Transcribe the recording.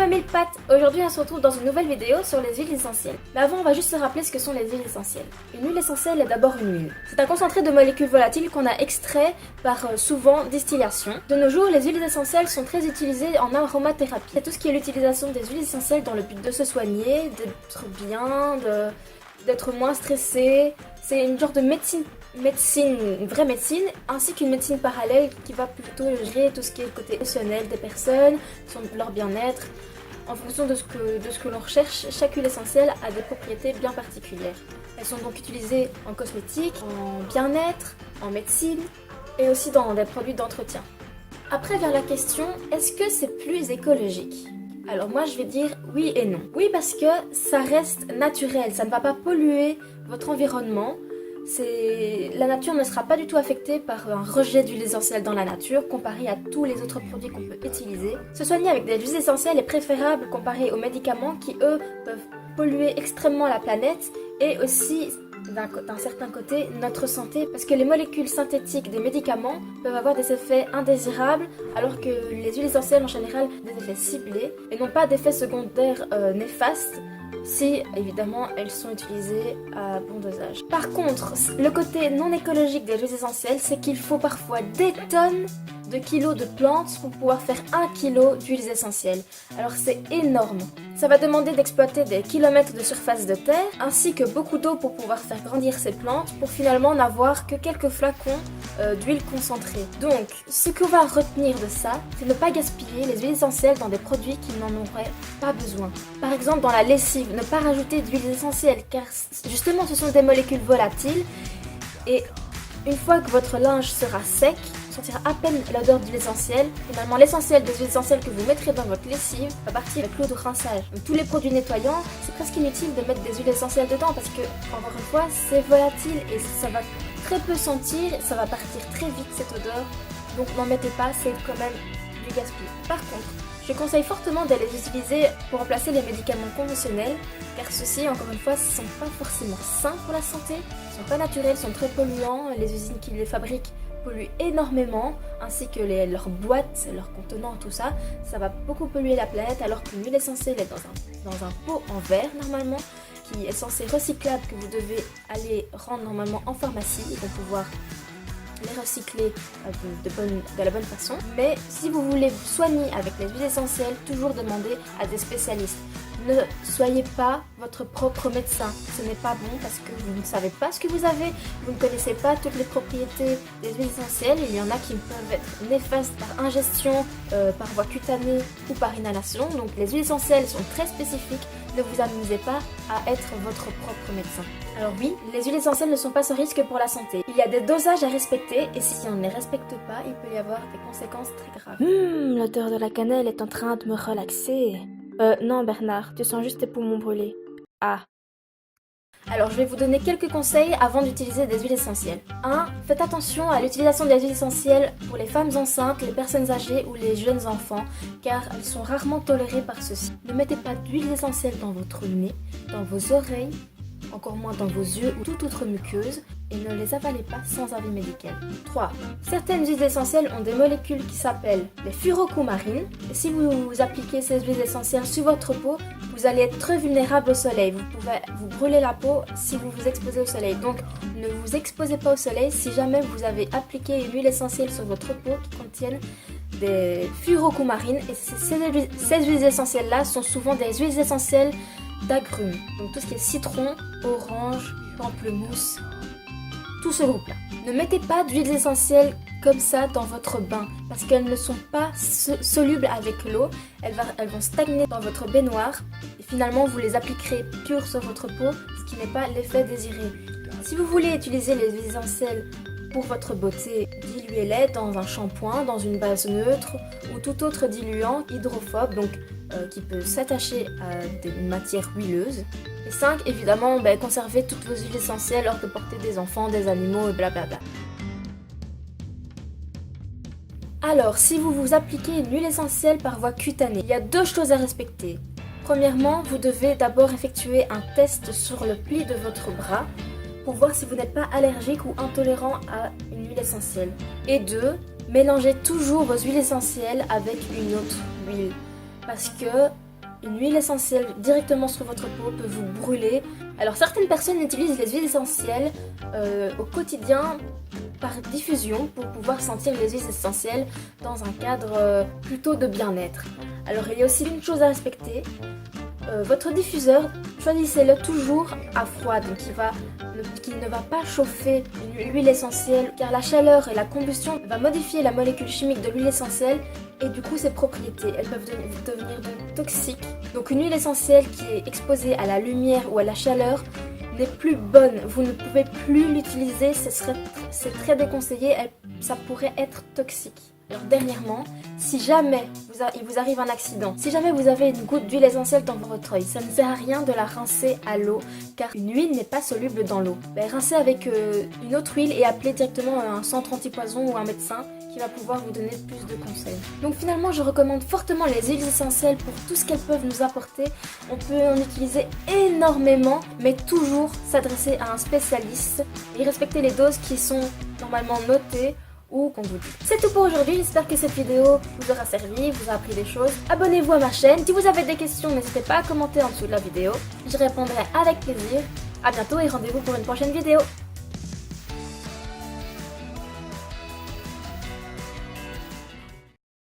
mille pattes! Aujourd'hui on se retrouve dans une nouvelle vidéo sur les huiles essentielles. Mais avant on va juste se rappeler ce que sont les huiles essentielles. Une huile essentielle est d'abord une huile. C'est un concentré de molécules volatiles qu'on a extrait par souvent distillation. De nos jours les huiles essentielles sont très utilisées en aromathérapie. C'est tout ce qui est l'utilisation des huiles essentielles dans le but de se soigner, d'être bien, d'être moins stressé. C'est une genre de médecine, une vraie médecine, ainsi qu'une médecine parallèle qui va plutôt gérer tout ce qui est le côté émotionnel des personnes, leur bien-être. En fonction de ce que l'on recherche, chaque huile essentielle a des propriétés bien particulières. Elles sont donc utilisées en cosmétique, en bien-être, en médecine et aussi dans des produits d'entretien. Après vient la question, est-ce que c'est plus écologique ? Alors moi je vais dire oui et non. Oui parce que ça reste naturel, ça ne va pas polluer votre environnement. La nature ne sera pas du tout affectée par un rejet d'huile essentielle dans la nature comparé à tous les autres produits qu'on peut utiliser. Se soigner avec des huiles essentielles est préférable comparé aux médicaments qui eux peuvent polluer extrêmement la planète et aussi d'un certain côté notre santé parce que les molécules synthétiques des médicaments peuvent avoir des effets indésirables alors que les huiles essentielles en général ont des effets ciblés et non pas d'effets secondaires néfastes si évidemment elles sont utilisées à bon dosage. Par contre, le côté non écologique des huiles essentielles, c'est qu'il faut parfois des tonnes de kilos de plantes pour pouvoir faire 1 kilo d'huiles essentielles. Alors c'est énorme. Ça va demander d'exploiter des kilomètres de surface de terre, ainsi que beaucoup d'eau pour pouvoir faire grandir ces plantes, pour finalement n'avoir que quelques flacons d'huile concentrée. Donc, ce qu'on va retenir de ça, c'est ne pas gaspiller les huiles essentielles dans des produits qui n'en auraient pas besoin. Par exemple, dans la lessive, ne pas rajouter d'huiles essentielles, car justement ce sont des molécules volatiles, et une fois que votre linge sera sec, vous sentirez à peine l'odeur d'huile essentielle. Finalement, l'essentiel des huiles essentielles que vous mettrez dans votre lessive va partir avec l'eau de rinçage. Donc, tous les produits nettoyants, c'est presque inutile de mettre des huiles essentielles dedans parce que, encore une fois, c'est volatile et ça va très peu sentir, ça va partir très vite cette odeur. Donc n'en mettez pas, c'est quand même du gaspillage. Par contre, je conseille fortement d'aller les utiliser pour remplacer les médicaments conventionnels, car ceux-ci, encore une fois, ne sont pas forcément sains pour la santé, ne sont pas naturels, sont très polluants, les usines qui les fabriquent polluent énormément, ainsi que leurs boîtes, leurs contenants, tout ça, ça va beaucoup polluer la planète, alors qu'une huile essentielle est dans un pot en verre normalement, qui est censé recyclable, que vous devez aller rendre normalement en pharmacie pour pouvoir les recycler de la bonne façon. Mais si vous voulez vous soigner avec les huiles essentielles, toujours demandez à des spécialistes. Ne soyez pas votre propre médecin, ce n'est pas bon parce que vous ne savez pas ce que vous avez, vous ne connaissez pas toutes les propriétés des huiles essentielles. Il y en a qui peuvent être néfastes par ingestion, par voie cutanée ou par inhalation. Donc les huiles essentielles sont très spécifiques, ne vous amusez pas à être votre propre médecin. Alors oui, les huiles essentielles ne sont pas sans risque pour la santé. Il y a des dosages à respecter et si on ne les respecte pas, il peut y avoir des conséquences très graves. L'odeur de la cannelle est en train de me relaxer. Non Bernard, tu sens juste tes poumons brûlés. Ah. Alors je vais vous donner quelques conseils avant d'utiliser des huiles essentielles. 1. Faites attention à l'utilisation des huiles essentielles pour les femmes enceintes, les personnes âgées ou les jeunes enfants, car elles sont rarement tolérées par ceux-ci. Ne mettez pas d'huile essentielle dans votre nez, dans vos oreilles, encore moins dans vos yeux ou toute autre muqueuse, et ne les avalez pas sans avis médical. 3. Certaines huiles essentielles ont des molécules qui s'appellent les furocomarines, et si vous appliquez ces huiles essentielles sur votre peau, vous allez être très vulnérable au soleil. Vous pouvez vous brûler la peau si vous vous exposez au soleil. Donc ne vous exposez pas au soleil si jamais vous avez appliqué une huile essentielle sur votre peau qui contiennent des furocomarines. Et ces huiles essentielles-là sont souvent des huiles essentielles d'agrumes. Donc tout ce qui est citron, orange, pamplemousse, tout ce groupe-là. Ne mettez pas d'huiles essentielles comme ça dans votre bain parce qu'elles ne sont pas solubles avec l'eau. Elles vont stagner dans votre baignoire et finalement vous les appliquerez pures sur votre peau, ce qui n'est pas l'effet désiré. Si vous voulez utiliser les huiles essentielles pour votre beauté, diluez-les dans un shampoing, dans une base neutre ou tout autre diluant hydrophobe, donc qui peut s'attacher à des matières huileuses. Et 5, évidemment, conservez toutes vos huiles essentielles lors de porter des enfants, des animaux et blablabla. Alors, si vous vous appliquez une huile essentielle par voie cutanée, il y a 2 choses à respecter. Premièrement, vous devez d'abord effectuer un test sur le pli de votre bras pour voir si vous n'êtes pas allergique ou intolérant à une huile essentielle. Et 2, mélangez toujours vos huiles essentielles avec une autre huile. Parce que Une huile essentielle directement sur votre peau peut vous brûler. Alors certaines personnes utilisent les huiles essentielles au quotidien par diffusion pour pouvoir sentir les huiles essentielles dans un cadre plutôt de bien-être. Alors il y a aussi une chose à respecter. Votre diffuseur, choisissez-le toujours à froid, donc qui ne va pas chauffer l'huile essentielle, car la chaleur et la combustion va modifier la molécule chimique de l'huile essentielle et du coup ses propriétés. Elles peuvent devenir donc toxiques. Donc une huile essentielle qui est exposée à la lumière ou à la chaleur n'est plus bonne. Vous ne pouvez plus l'utiliser, c'est très déconseillé, ça pourrait être toxique. Alors dernièrement, si jamais il vous arrive un accident, si jamais vous avez une goutte d'huile essentielle dans votre œil, ça ne sert à rien de la rincer à l'eau, car une huile n'est pas soluble dans l'eau. Rincez avec une autre huile et appelez directement un centre antipoison ou un médecin qui va pouvoir vous donner plus de conseils. Donc finalement, je recommande fortement les huiles essentielles pour tout ce qu'elles peuvent nous apporter. On peut en utiliser énormément, mais toujours s'adresser à un spécialiste et respecter les doses qui sont normalement notées ou qu'on vous dit. C'est tout pour aujourd'hui, j'espère que cette vidéo vous aura servi, vous a appris des choses. Abonnez-vous à ma chaîne, si vous avez des questions, n'hésitez pas à commenter en dessous de la vidéo. Je répondrai avec plaisir. A bientôt et rendez-vous pour une prochaine vidéo.